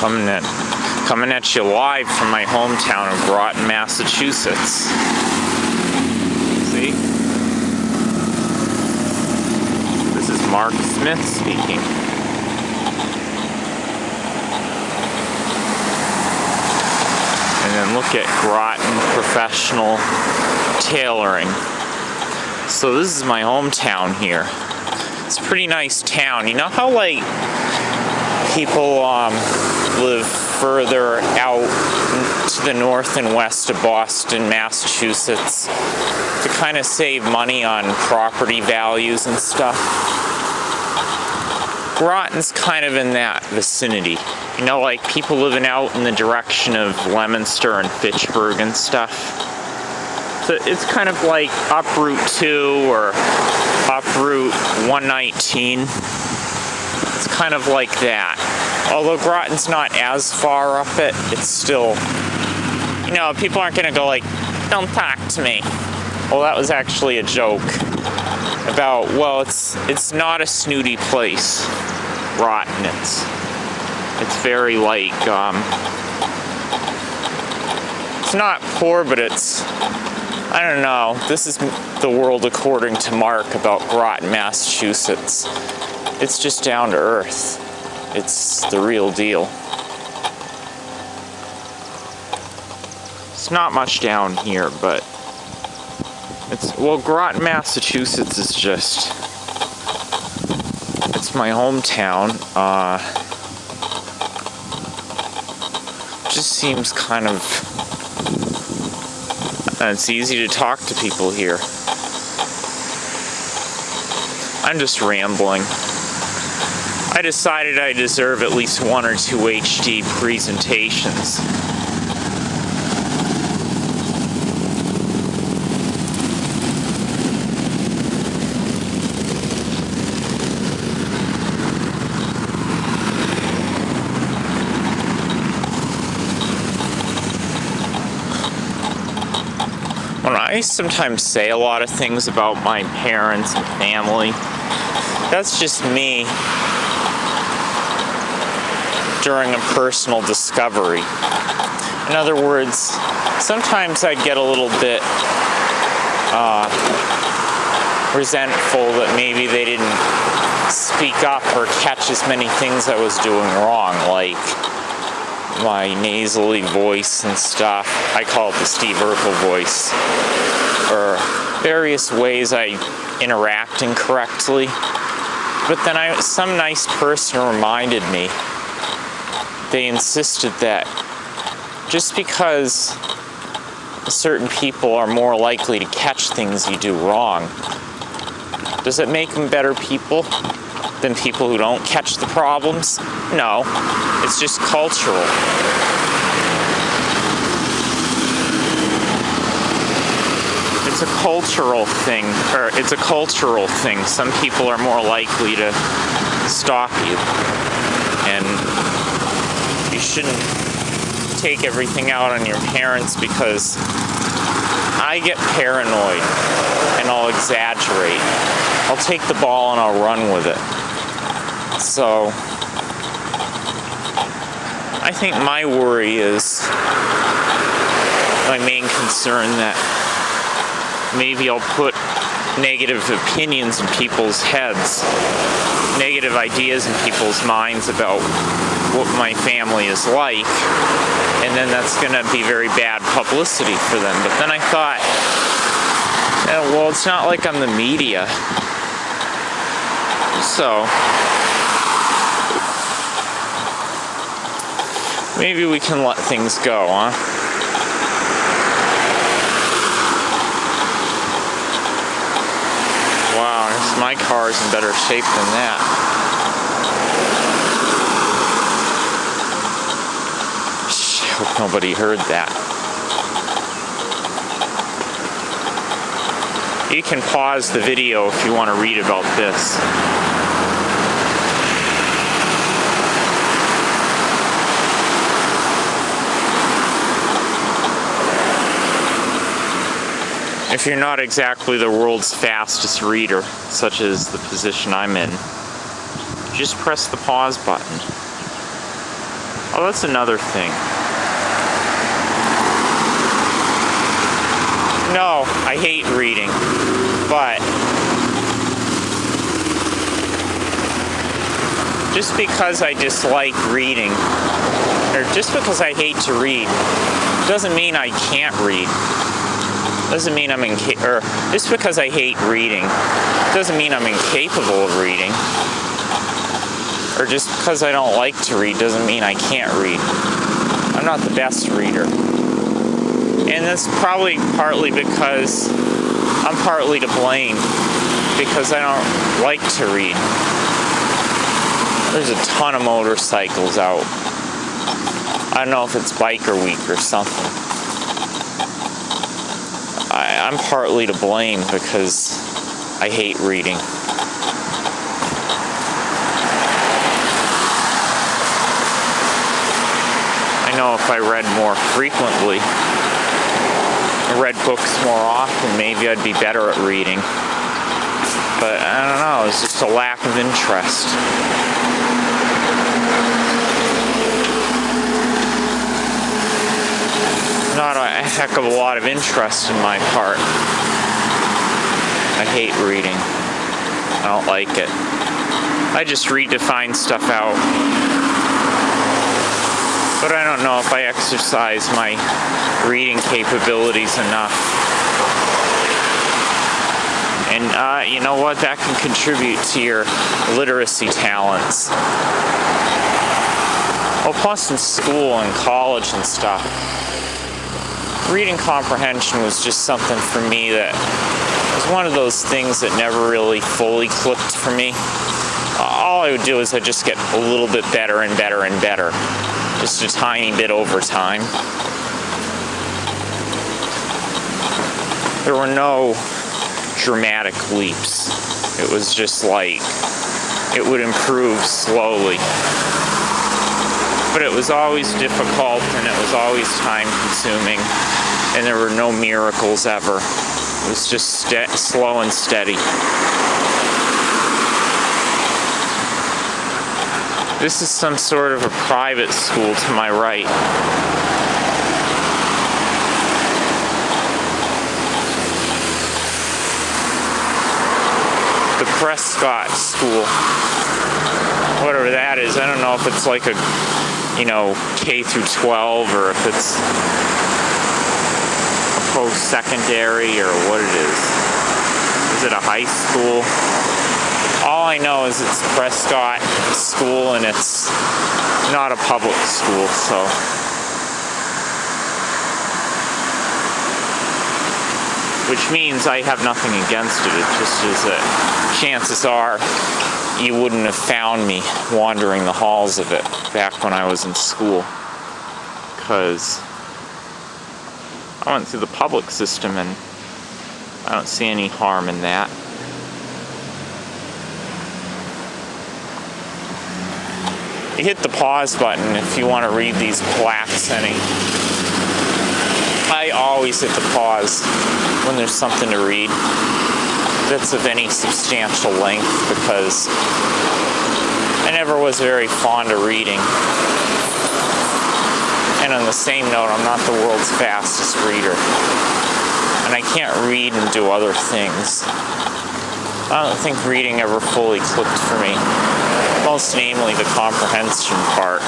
coming at you live from my hometown of Groton, Massachusetts. See? This is Mark Smith speaking. And then look at Groton Professional Tailoring. So this is my hometown here. It's a pretty nice town. You know how like people live further out to the north and west of Boston, Massachusetts to kind of save money on property values and stuff? Groton's kind of in that vicinity. You know, like people living out in the direction of Leominster and Fitchburg and stuff. So it's kind of like up Route 2 or up Route 119. It's kind of like that. Although Groton's not as far up it, it's still, you know, people aren't going to go like, don't talk to me. Well, that was actually a joke about, well, it's not a snooty place, Groton. It's very like, it's not poor, but it's, I don't know. This is the world according to Mark about Groton, Massachusetts. It's just down to earth. It's the real deal. It's not much down here, but well, Groton, Massachusetts is just, it's my hometown. Just seems kind of, it's easy to talk to people here. I'm just rambling. I decided I deserve at least 1 or 2 HD presentations. When I sometimes say a lot of things about my parents and family, that's just me during a personal discovery. In other words, sometimes I'd get a little bit resentful that maybe they didn't speak up or catch as many things I was doing wrong, like my nasally voice and stuff. I call it the Steve Urkel voice. Or various ways I interact incorrectly. But then some nice person reminded me. They insisted that just because certain people are more likely to catch things you do wrong, does it make them better people than people who don't catch the problems? No, it's just cultural. It's a cultural thing, Some people are more likely to stop you. And you shouldn't take everything out on your parents, because I get paranoid and I'll exaggerate. I'll take the ball and I'll run with it. So I think my worry is, my main concern, that maybe I'll put negative opinions in people's heads, negative ideas in people's minds about what my family is like, and then that's going to be very bad publicity for them. But then I thought, well, it's not like I'm the media. So maybe we can let things go, huh? Wow, my car's in better shape than that. I hope nobody heard that. You can pause the video if you want to read about this. If you're not exactly the world's fastest reader, such as the position I'm in, just press the pause button. Oh, that's another thing. No, I hate reading, but just because I dislike reading, or just because I hate to read, doesn't mean I can't read. Doesn't mean I'm or just because I hate reading, doesn't mean I'm incapable of reading. Or just because I don't like to read doesn't mean I can't read. I'm not the best reader. And that's probably partly because I'm partly to blame because I don't like to read. There's a ton of motorcycles out. I don't know if it's biker week or something. I'm partly to blame because I hate reading. I know if I read more frequently, read books more often, maybe I'd be better at reading. But I don't know, it's just a lack of interest. Not a heck of a lot of interest in my part. I hate reading. I don't like it. I just read to find stuff out. But I don't know if I exercise my reading capabilities enough. And you know what? That can contribute to your literacy talents. Well, plus in school and college and stuff, reading comprehension was just something for me that was one of those things that never really fully clicked for me. All I would do is I'd just get a little bit better and better and better. Just a tiny bit over time. There were no dramatic leaps. It was just like, it would improve slowly. But it was always difficult and it was always time consuming. And there were no miracles ever. It was just slow and steady. This is some sort of a private school to my right. The Prescott School. Whatever that is. I don't know if it's like a, K through 12 or if it's a post-secondary or what it is. Is it a high school? All I know is it's Prescott School and it's not a public school, so. Which means I have nothing against it. It just is that chances are you wouldn't have found me wandering the halls of it back when I was in school. Because I went through the public system and I don't see any harm in that. You hit the pause button if you want to read these plaques any. I always hit the pause when there's something to read that's of any substantial length because I never was very fond of reading. And on the same note, I'm not the world's fastest reader. And I can't read and do other things. I don't think reading ever fully clicked for me. Most namely the comprehension part.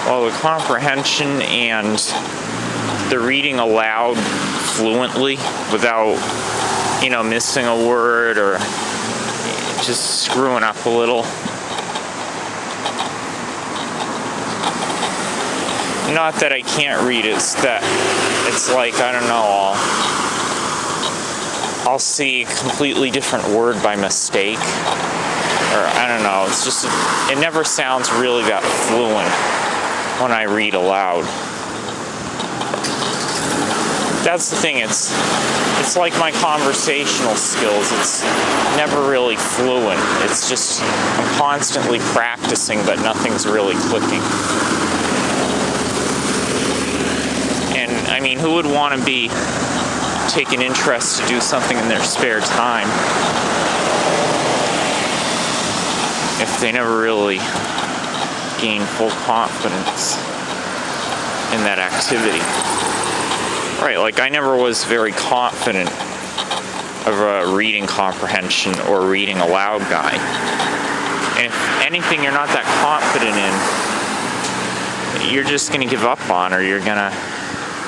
Well, the comprehension and the reading aloud fluently without, missing a word or just screwing up a little. Not that I can't read, it's that it's like, I don't know, I'll see a completely different word by mistake. Or I don't know, it's just, it never sounds really that fluent when I read aloud. That's the thing, it's like my conversational skills, it's never really fluent. It's just, I'm constantly practicing, but nothing's really clicking. And, who would want to be take an interest to do something in their spare time they never really gain full confidence in that activity. Right, like I never was very confident of a reading comprehension or reading aloud guy. And if anything you're not that confident in, you're just gonna give up on, or you're gonna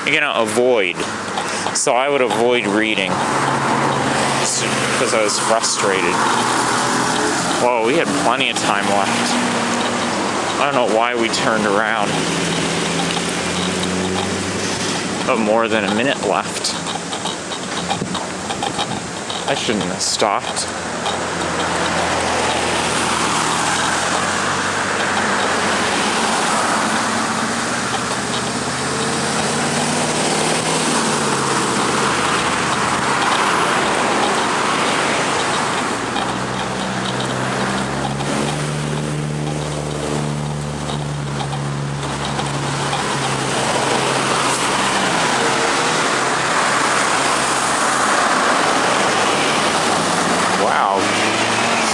avoid. So I would avoid reading just because I was frustrated. Whoa, we had plenty of time left. I don't know why we turned around. But more than a minute left. I shouldn't have stopped.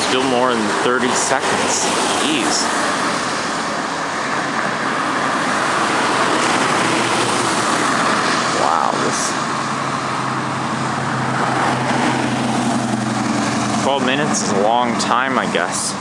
Still more than 30 seconds. Jeez. Wow, 12 minutes is a long time, I guess.